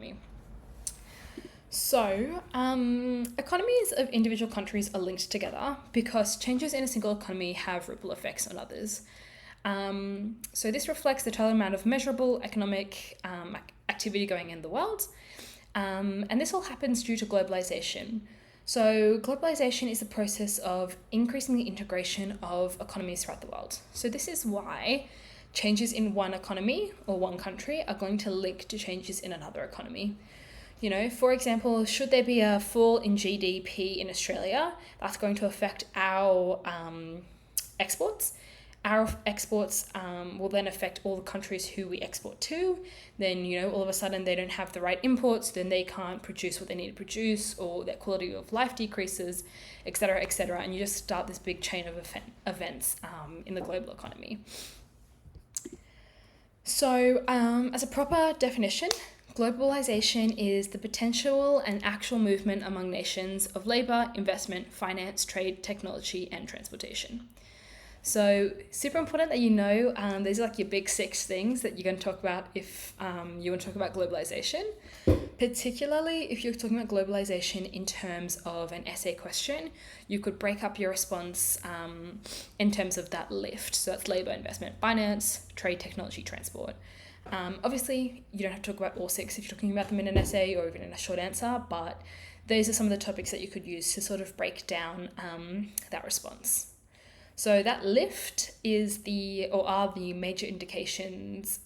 economy. So, economies of individual countries are linked together because changes in a single economy have ripple effects on others. So this reflects the total amount of measurable economic activity going in the world. And this all happens due to globalization. So globalization is the process of increasing the integration of economies throughout the world. So this is why changes in one economy or one country are going to link to changes in another economy. You know, for example, should there be a fall in GDP in Australia, that's going to affect our exports. Our exports will then affect all the countries who we export to. Then, you know, all of a sudden they don't have the right imports, then they can't produce what they need to produce, or their quality of life decreases, etc., etc. And you just start this big chain of events in the global economy. So, as a proper definition, globalization is the potential and actual movement among nations of labor, investment, finance, trade, technology, and transportation. So super important that you know these are like your big 6 things that you're going to talk about if you want to talk about globalization, particularly if you're talking about globalization in terms of an essay question. You could break up your response in terms of that lift. So that's labor, investment, finance, trade, technology, transport. Obviously, you don't have to talk about all 6 if you're talking about them in an essay or even in a short answer, but those are some of the topics that you could use to sort of break down that response. So that lift are the major indications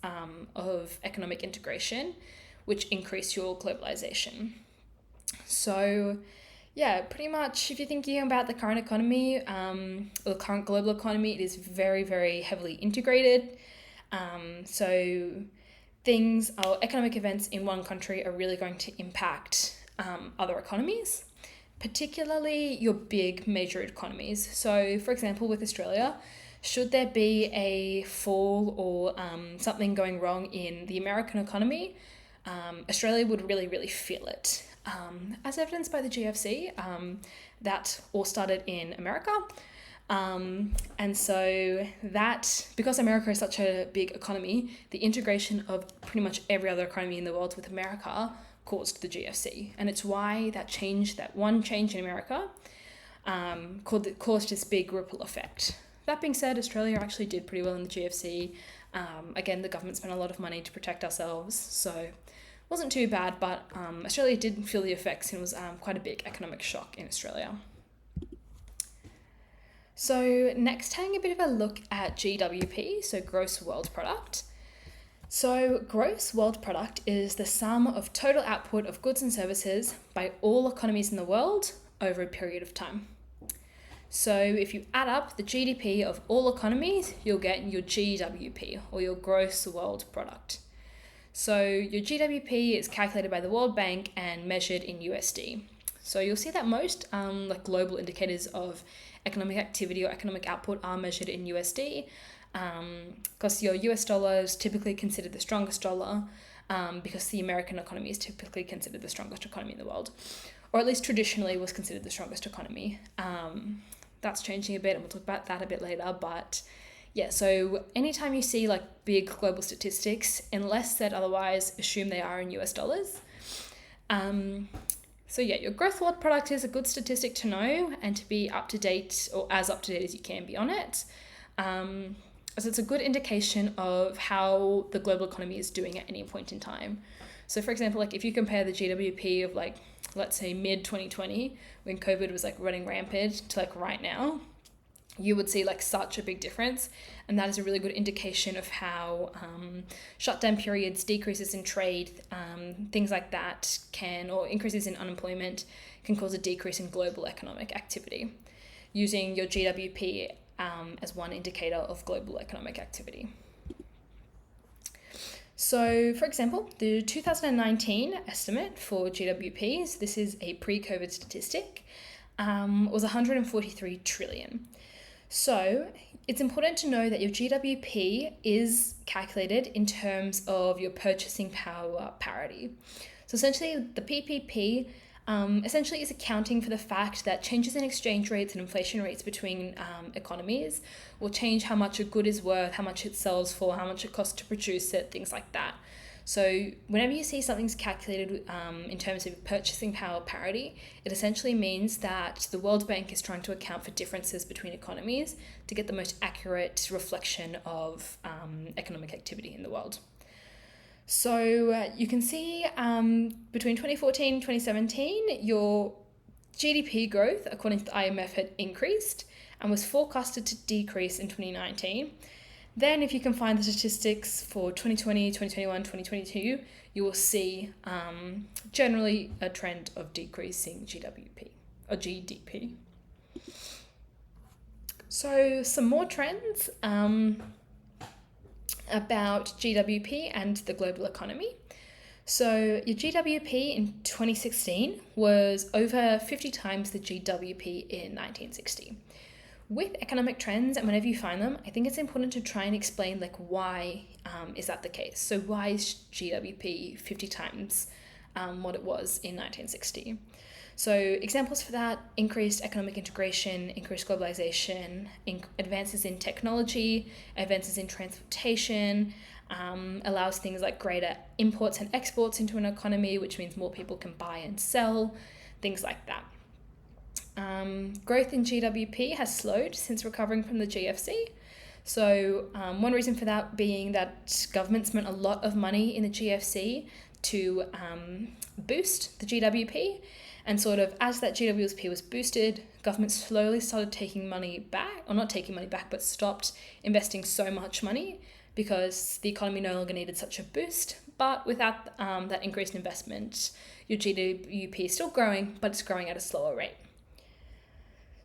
of economic integration, which increase your globalization. So yeah, pretty much if you're thinking about the current economy, or the current global economy, it is very, very heavily integrated. So things or economic events in one country are really going to impact other economies, particularly your big major economies. So for example, with Australia, should there be a fall or something going wrong in the American economy, Australia would really, really feel it. As evidenced by the GFC, that all started in America. And so that, because America is such a big economy, the integration of pretty much every other economy in the world with America caused the GFC. And it's why that one change in America caused this big ripple effect. That being said, Australia actually did pretty well in the GFC. Again, the government spent a lot of money to protect ourselves, so it wasn't too bad, but Australia did feel the effects, and it was quite a big economic shock in Australia. So next, taking a bit of a look at GWP, so gross world product. So gross world product is the sum of total output of goods and services by all economies in the world over a period of time. So if you add up the GDP of all economies, you'll get your GWP, or your gross world product. So your GWP is calculated by the World Bank and measured in USD. So you'll see that most like global indicators of economic activity or economic output are measured in USD, because your US dollar is typically considered the strongest dollar, because the American economy is typically considered the strongest economy in the world, or at least traditionally was considered the strongest economy. That's changing a bit, and we'll talk about that a bit later, but yeah, so anytime you see like big global statistics, unless said otherwise, assume they are in US dollars. So yeah, your gross world product is a good statistic to know and to be up to date, or as up to date as you can be on it. So it's a good indication of how the global economy is doing at any point in time. So for example, like if you compare the GWP of like, let's say mid 2020, when COVID was like running rampant, to like right now, you would see like such a big difference. And that is a really good indication of how shutdown periods, decreases in trade, things like that or increases in unemployment can cause a decrease in global economic activity, using your GWP as one indicator of global economic activity. So, for example, the 2019 estimate for GWPs, this is a pre-COVID statistic, was 143 trillion. So it's important to know that your GWP is calculated in terms of your purchasing power parity. So essentially the PPP essentially is accounting for the fact that changes in exchange rates and inflation rates between economies will change how much a good is worth, how much it sells for, how much it costs to produce it, things like that. So whenever you see something's calculated in terms of purchasing power parity, it essentially means that the World Bank is trying to account for differences between economies to get the most accurate reflection of economic activity in the world. So you can see between 2014 and 2017, your GDP growth, according to the IMF, had increased and was forecasted to decrease in 2019. Then if you can find the statistics for 2020, 2021, 2022, you will see generally a trend of decreasing GWP or GDP. So some more trends about GWP and the global economy. So your GWP in 2016 was over 50 times the GWP in 1960. With economic trends, and whenever you find them, I think it's important to try and explain why is that the case. So why is GWP 50 times what it was in 1960? So examples for that: increased economic integration, increased globalization, advances in technology, advances in transportation, allows things like greater imports and exports into an economy, which means more people can buy and sell, things like that. Growth in GWP has slowed since recovering from the GFC. So one reason for that being that government spent a lot of money in the GFC to boost the GWP. And sort of as that GWP was boosted, government slowly started taking money back, or not taking money back, but stopped investing so much money because the economy no longer needed such a boost. But without that increased investment, your GWP is still growing, but it's growing at a slower rate.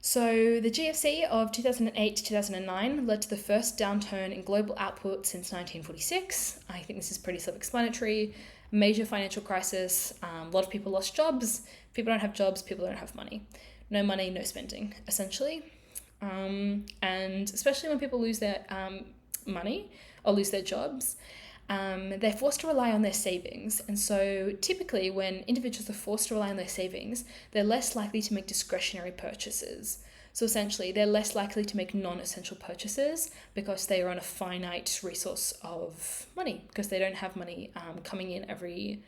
So the GFC of 2008 to 2009 led to the first downturn in global output since 1946. I think this is pretty self-explanatory. Major financial crisis, a lot of people lost jobs. People don't have jobs, people don't have money. No money, no spending, essentially. And especially when people lose their money or lose their jobs, they're forced to rely on their savings. And so typically when individuals are forced to rely on their savings, they're less likely to make discretionary purchases. So essentially they're less likely to make non-essential purchases because they are on a finite resource of money, because they don't have money coming in every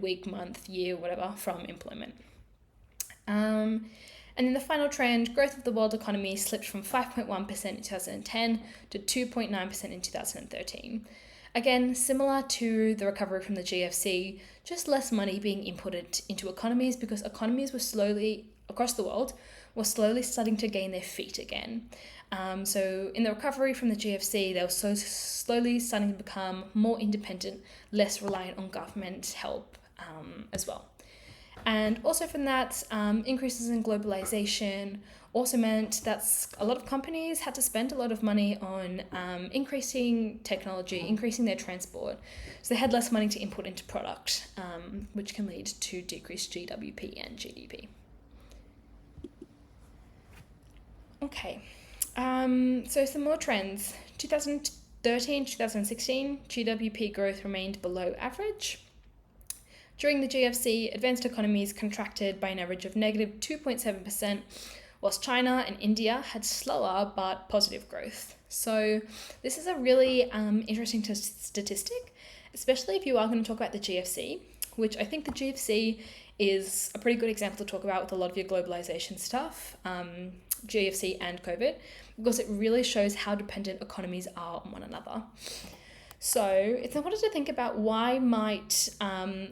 week, month, year, whatever, from employment. And then the final trend, growth of the world economy slipped from 5.1% in 2010 to 2.9% in 2013. Again, similar to the recovery from the GFC, just less money being inputted into economies because economies were slowly, across the world, were slowly starting to gain their feet again. So in the recovery from the GFC, they were so slowly starting to become more independent, less reliant on government help as well. And also from that, increases in globalization also meant that a lot of companies had to spend a lot of money on increasing technology, increasing their transport. So they had less money to input into product, which can lead to decreased GWP and GDP. Okay, so some more trends. 2013, 2016, GWP growth remained below average. During the GFC, advanced economies contracted by an average of negative 2.7%, whilst China and India had slower but positive growth. So this is a really interesting statistic, especially if you are going to talk about the GFC, which I think the GFC is a pretty good example to talk about with a lot of your globalization stuff, GFC and COVID, because it really shows how dependent economies are on one another. So it's important to think about why might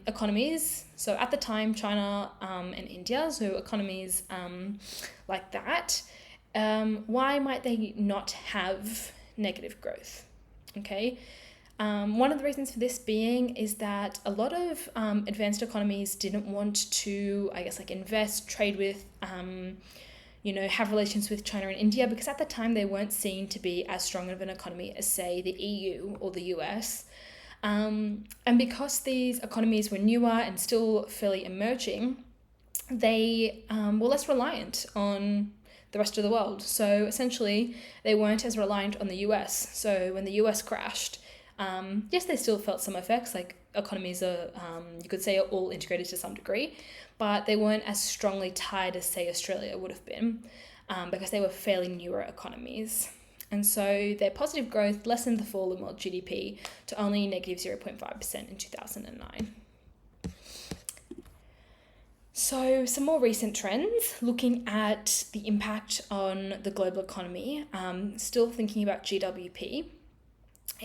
economies, so at the time China and India, so economies like that, why might they not have negative growth? Okay, one of the reasons for this being is that a lot of advanced economies didn't want to, invest, trade with, have relations with China and India, because at the time they weren't seen to be as strong of an economy as, say, the EU or the US. And because these economies were newer and still fairly emerging, they were less reliant on the rest of the world. So essentially, they weren't as reliant on the US. So when the US crashed, yes, they still felt some effects, like economies are, you could say, are all integrated to some degree, but they weren't as strongly tied as, say, Australia would have been, because they were fairly newer economies. And so their positive growth lessened the fall in world GDP to only negative 0.5% in 2009. So some more recent trends, looking at the impact on the global economy, still thinking about GWP,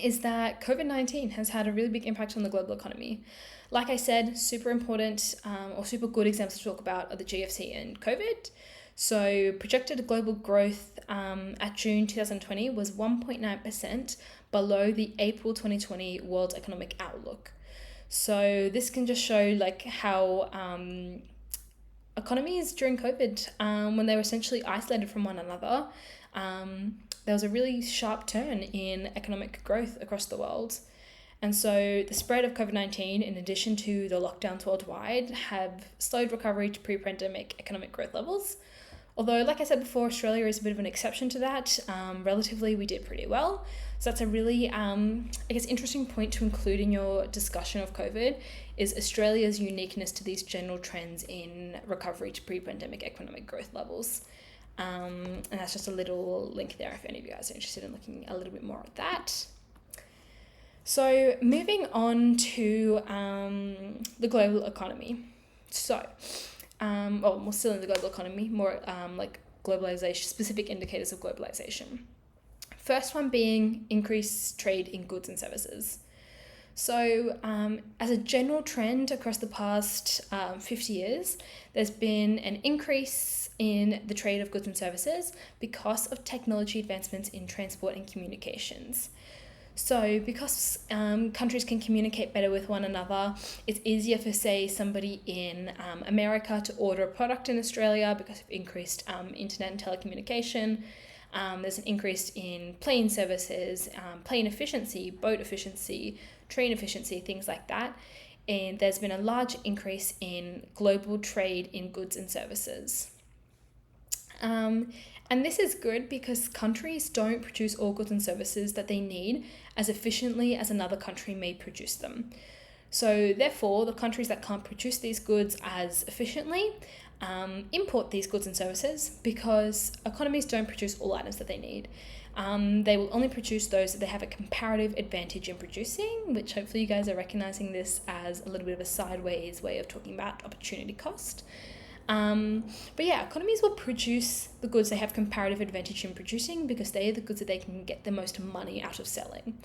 is that COVID-19 has had a really big impact on the global economy. Like I said, super important or super good examples to talk about are the GFC and COVID. So projected global growth at June 2020 was 1.9% below the April 2020 World Economic Outlook. So this can just show like how economies during COVID, when they were essentially isolated from one another, there was a really sharp turn in economic growth across the world. And so the spread of COVID-19, in addition to the lockdowns worldwide, have slowed recovery to pre-pandemic economic growth levels. Although, like I said before, Australia is a bit of an exception to that. Relatively, we did pretty well. So that's a really, interesting point to include in your discussion of COVID is Australia's uniqueness to these general trends in recovery to pre-pandemic economic growth levels. And that's just a little link there if any of you guys are interested in looking a little bit more at that. So moving on to the global economy. So, we're still in the global economy, more like globalization, specific indicators of globalization. First one being increased trade in goods and services. So as a general trend across the past 50 years, there's been an increase in the trade of goods and services because of technology advancements in transport and communications. So because countries can communicate better with one another, it's easier for, say, somebody in America to order a product in Australia because of increased internet and telecommunication. There's an increase in plane services, plane efficiency, boat efficiency, train efficiency, things like that. And there's been a large increase in global trade in goods and services. And this is good because countries don't produce all goods and services that they need as efficiently as another country may produce them. So therefore, the countries that can't produce these goods as efficiently import these goods and services because economies don't produce all items that they need. They will only produce those that they have a comparative advantage in producing, which hopefully you guys are recognizing this as a little bit of a sideways way of talking about opportunity cost. But yeah, economies will produce the goods they have comparative advantage in producing because they are the goods that they can get the most money out of selling.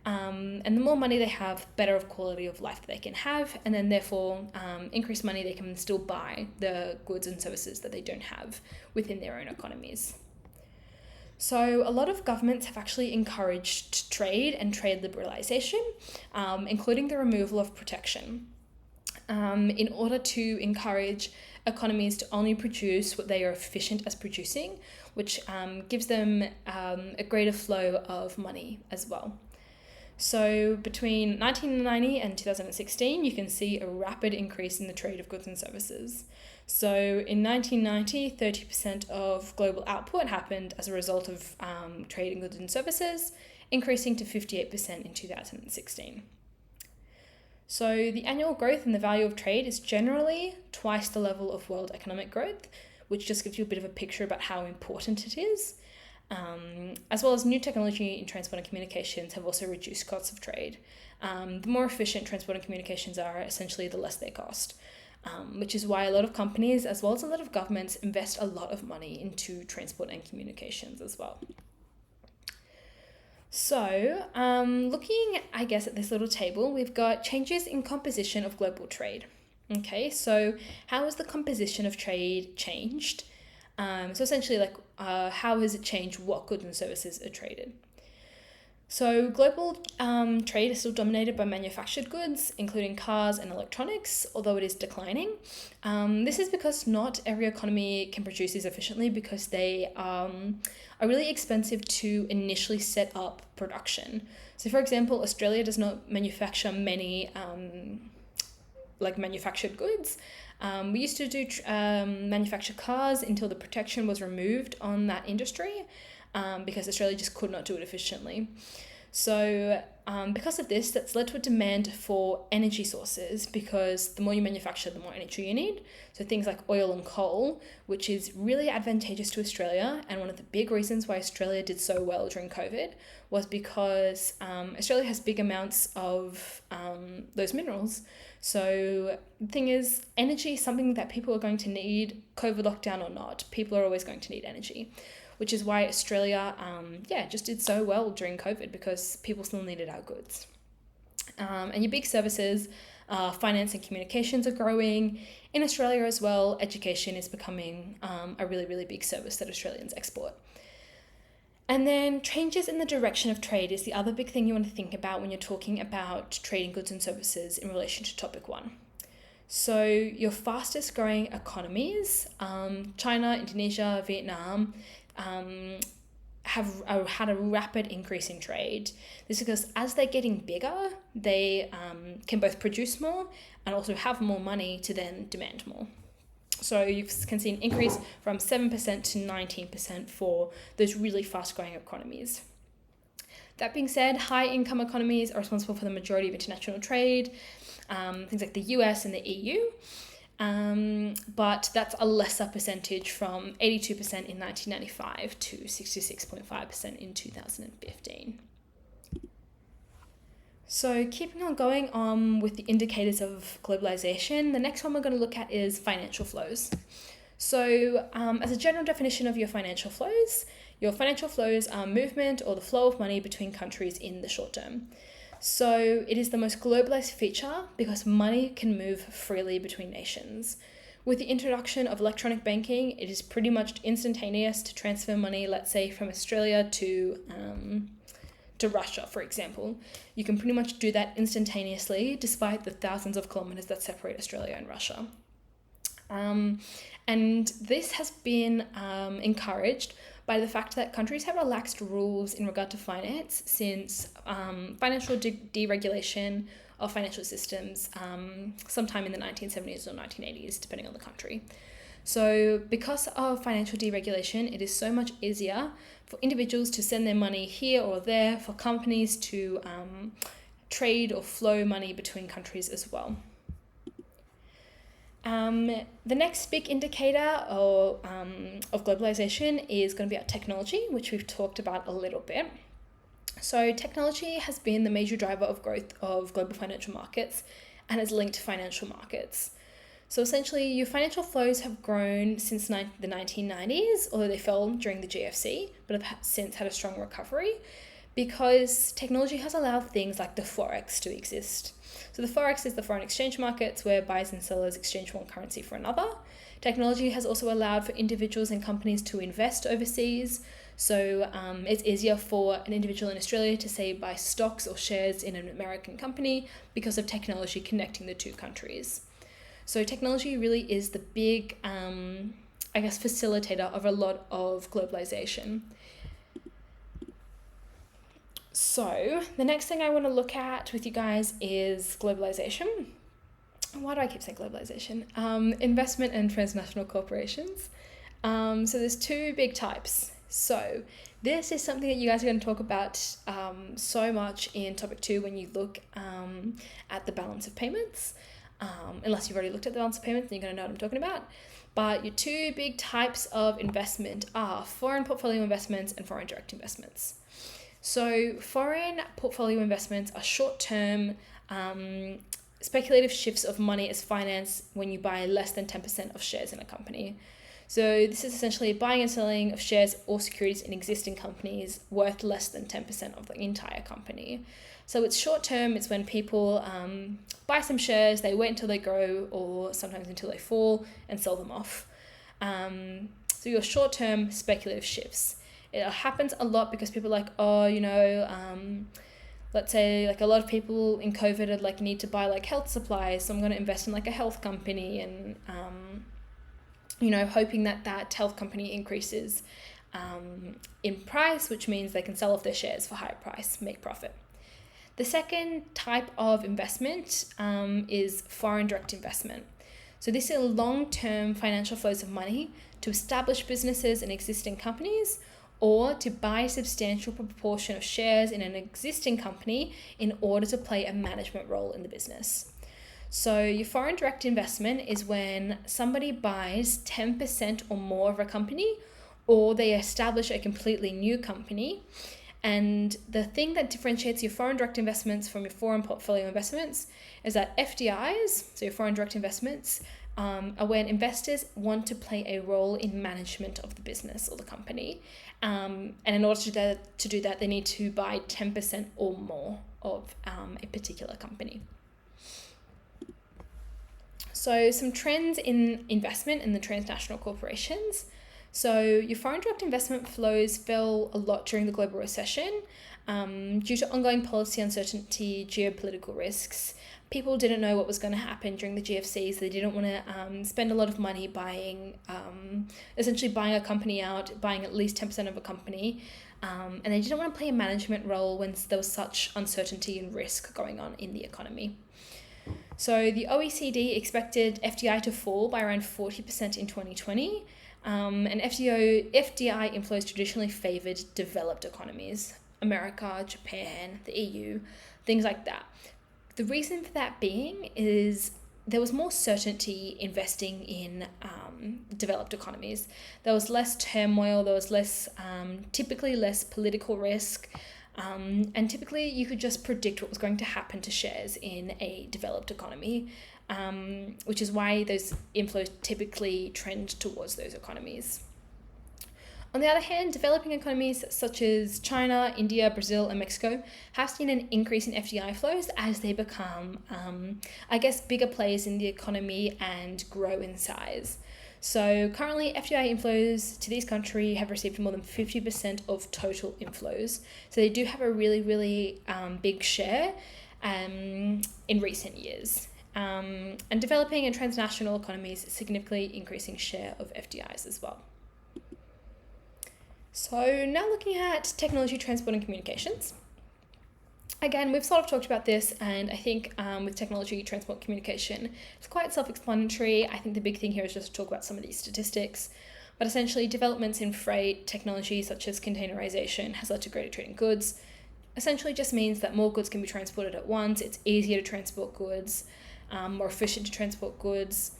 And the more money they have, better of quality of life they can have, and then therefore increased money they can still buy the goods and services that they don't have within their own economies. So a lot of governments have actually encouraged trade and trade liberalization, including the removal of protection, in order to encourage economies to only produce what they are efficient as producing, which gives them a greater flow of money as well. So between 1990 and 2016, you can see a rapid increase in the trade of goods and services. So in 1990, 30% of global output happened as a result of trade in goods and services, increasing to 58% in 2016. So the annual growth in the value of trade is generally twice the level of world economic growth, which just gives you a bit of a picture about how important it is. As well as new technology in transport and communications have also reduced costs of trade. The more efficient transport and communications are, essentially the less they cost, which is why a lot of companies, as well as a lot of governments, invest a lot of money into transport and communications as well. So, looking, I guess, at this little table, we've got changes in composition of global trade. Okay, so how has the composition of trade changed? So essentially, how has it changed what goods and services are traded? So global trade is still dominated by manufactured goods, including cars and electronics, although it is declining. This is because not every economy can produce these efficiently because they are really expensive to initially set up production. So for example, Australia does not manufacture many manufactured goods. We used to do manufacture cars until the protection was removed on that industry because Australia just could not do it efficiently. So because of this, that's led to a demand for energy sources, because the more you manufacture, the more energy you need. So things like oil and coal, which is really advantageous to Australia. And one of the big reasons why Australia did so well during COVID was because Australia has big amounts of those minerals. So the thing is, energy is something that people are going to need, COVID lockdown or not. People are always going to need energy, which is why Australia, just did so well during COVID, because people still needed our goods. And your big services, finance and communications are growing. In Australia as well, education is becoming a really, really big service that Australians export. And then changes in the direction of trade is the other big thing you want to think about when you're talking about trading goods and services in relation to topic 1. So your fastest growing economies, China, Indonesia, Vietnam, have had a rapid increase in trade. This is because as they're getting bigger, they can both produce more and also have more money to then demand more. So you can see an increase from 7% to 19% for those really fast-growing economies. That being said, high-income economies are responsible for the majority of international trade, things like the US and the EU. But that's a lesser percentage, from 82% in 1995 to 66.5% in 2015. So keeping on going on with the indicators of globalization, the next one we're going to look at is financial flows. So as a general definition of your financial flows are movement or the flow of money between countries in the short term. So it is the most globalized feature because money can move freely between nations. With the introduction of electronic banking, it is pretty much instantaneous to transfer money, let's say from Australia to Russia, for example. You can pretty much do that instantaneously, despite the thousands of kilometers that separate Australia and Russia. And this has been encouraged by the fact that countries have relaxed rules in regard to finance since financial deregulation of financial systems sometime in the 1970s or 1980s, depending on the country. So because of financial deregulation, it is so much easier for individuals to send their money here or there, for companies to trade or flow money between countries as well. The next big indicator of globalization is going to be our technology, which we've talked about a little bit. So technology has been the major driver of growth of global financial markets and has linked financial markets. So essentially, your financial flows have grown since the 1990s, although they fell during the GFC, but have since had a strong recovery because technology has allowed things like the Forex to exist. So the Forex is the foreign exchange markets where buyers and sellers exchange one currency for another. Technology has also allowed for individuals and companies to invest overseas. So it's easier for an individual in Australia to, say, buy stocks or shares in an American company because of technology connecting the two countries. So technology really is the big, facilitator of a lot of globalization. So the next thing I want to look at with you guys is globalization. Why do I keep saying globalization? Investment and transnational corporations. So there's two big types. So this is something that you guys are going to talk about so much in topic 2 when you look at the balance of payments. Unless you've already looked at the balance of payments, then you're going to know what I'm talking about. But your two big types of investment are foreign portfolio investments and foreign direct investments. So foreign portfolio investments are short-term speculative shifts of money as finance when you buy less than 10% of shares in a company. So this is essentially buying and selling of shares or securities in existing companies worth less than 10% of the entire company. So it's short-term, it's when people buy some shares, they wait until they grow or sometimes until they fall and sell them off. So your short-term speculative shifts. It happens a lot because people are like, let's say like a lot of people in COVID are like need to buy like health supplies, so I'm going to invest in like a health company and, hoping that health company increases in price, which means they can sell off their shares for higher price, make profit. The second type of investment is foreign direct investment. So this is long-term financial flows of money to establish businesses and existing companies or to buy a substantial proportion of shares in an existing company in order to play a management role in the business. So your foreign direct investment is when somebody buys 10% or more of a company, or they establish a completely new company. And the thing that differentiates your foreign direct investments from your foreign portfolio investments is that FDIs, so your foreign direct investments, are when investors want to play a role in management of the business or the company. And in order to do that, they need to buy 10% or more of a particular company. So some trends in investment in the transnational corporations. So your foreign direct investment flows fell a lot during the global recession due to ongoing policy uncertainty, geopolitical risks. People didn't know what was going to happen during the GFCs. They didn't want to spend a lot of money essentially buying a company out, buying at least 10% of a company. And they didn't want to play a management role when there was such uncertainty and risk going on in the economy. So the OECD expected FDI to fall by around 40% in 2020. And FDI inflows traditionally favoured developed economies, America, Japan, the EU, things like that. The reason for that being is there was more certainty investing in developed economies. There was less turmoil, there was typically less political risk, and typically you could just predict what was going to happen to shares in a developed economy. Which is why those inflows typically trend towards those economies. On the other hand, developing economies such as China, India, Brazil, and Mexico have seen an increase in FDI flows as they become, bigger players in the economy and grow in size. So currently, FDI inflows to these countries have received more than 50% of total inflows. So they do have a really, really big share in recent years. And developing and transnational economies significantly increasing share of FDIs as well. So now looking at technology, transport and communications. Again, we've sort of talked about this, and I think with technology, transport, communication, it's quite self-explanatory. I think the big thing here is just to talk about some of these statistics. But essentially, developments in freight technology such as containerization has led to greater trade in goods. Essentially just means that more goods can be transported at once. It's easier to transport goods. More efficient to transport goods.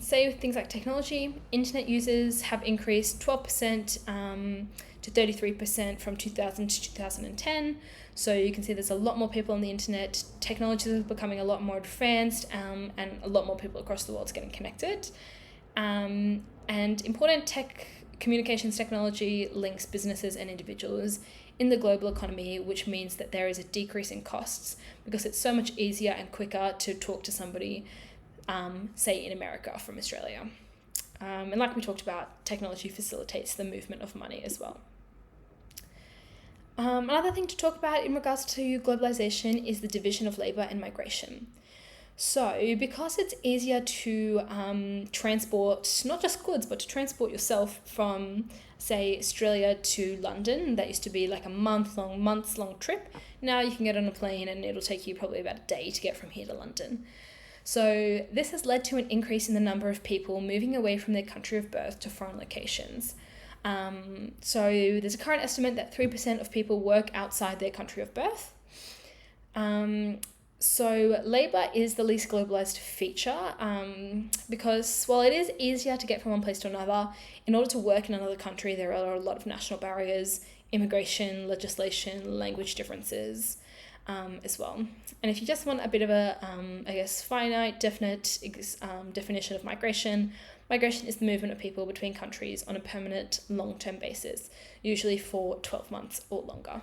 Say with things like technology, internet users have increased 12% to 33% from 2000 to 2010. So you can see there's a lot more people on the internet. Technology is becoming a lot more advanced, and a lot more people across the world is getting connected. And important communications technology links businesses and individuals in the global economy, which means that there is a decrease in costs because it's so much easier and quicker to talk to somebody, say in America from Australia. And like we talked about, technology facilitates the movement of money as well. Another thing to talk about in regards to globalization is the division of labor and migration. So because it's easier to transport not just goods, but to transport yourself from, say, Australia to London, that used to be like a months long trip. Now you can get on a plane and it'll take you probably about a day to get from here to London. So this has led to an increase in the number of people moving away from their country of birth to foreign locations. So there's a current estimate that 3% of people work outside their country of birth. So labour is the least globalised feature because while it is easier to get from one place to another, in order to work in another country, there are a lot of national barriers, immigration, legislation, language differences as well. And if you just want a bit of a, finite, definite definition of migration, migration is the movement of people between countries on a permanent, long-term basis, usually for 12 months or longer.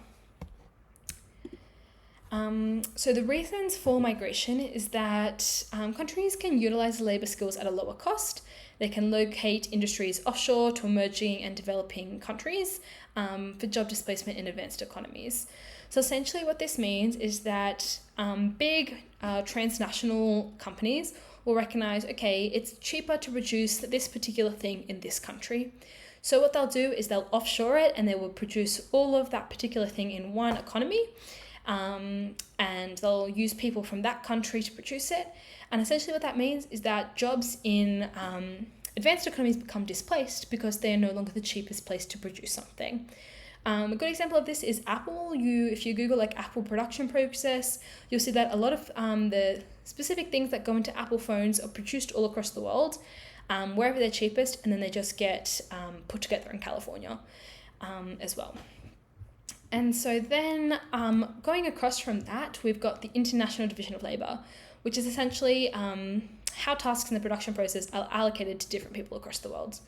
So the reasons for migration is that countries can utilize labor skills at a lower cost. They can locate industries offshore to emerging and developing countries for job displacement in advanced economies. So essentially what this means is that big transnational companies will recognize, okay, it's cheaper to produce this particular thing in this country. So what they'll do is they'll offshore it and they will produce all of that particular thing in one economy. And they'll use people from that country to produce it. And essentially what that means is that jobs in advanced economies become displaced because they are no longer the cheapest place to produce something. A good example of this is Apple. If you Google like Apple production process, you'll see that a lot of the specific things that go into Apple phones are produced all across the world, wherever they're cheapest, and then they just get put together in California as well. And so then going across from that, we've got the International Division of Labour, which is essentially how tasks in the production process are allocated to different people across the world.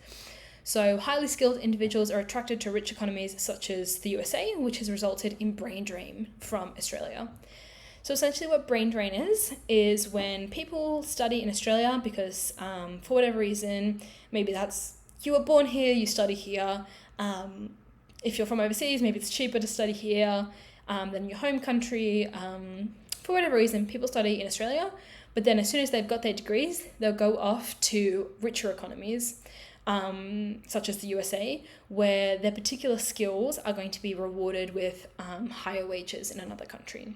So highly skilled individuals are attracted to rich economies such as the USA, which has resulted in brain drain from Australia. So essentially what brain drain is when people study in Australia because for whatever reason, maybe that's you were born here, you study here. If you're from overseas, maybe it's cheaper to study here than your home country. For whatever reason, people study in Australia, but then as soon as they've got their degrees, they'll go off to richer economies, such as the USA, where their particular skills are going to be rewarded with higher wages in another country.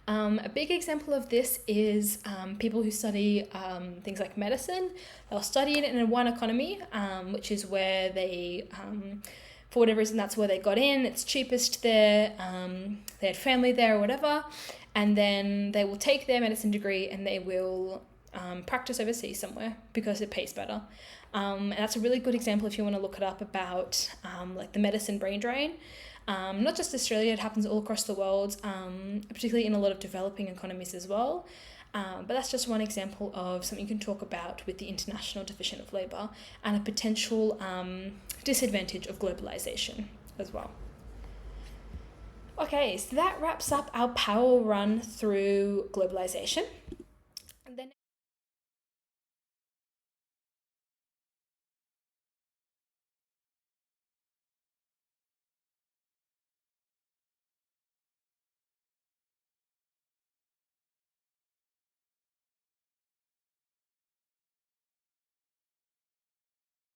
A big example of this is people who study things like medicine. They'll study it in one economy, which is where they, for whatever reason, that's where they got in. It's cheapest there. They had family there or whatever. And then they will take their medicine degree and they will practice overseas somewhere because it pays better. And that's a really good example if you want to look it up about like the medicine brain drain. Not just Australia, it happens all across the world, particularly in a lot of developing economies as well. But that's just one example of something you can talk about with the International Division of Labour and a potential disadvantage of globalisation as well. Okay, so that wraps up our power run through globalisation.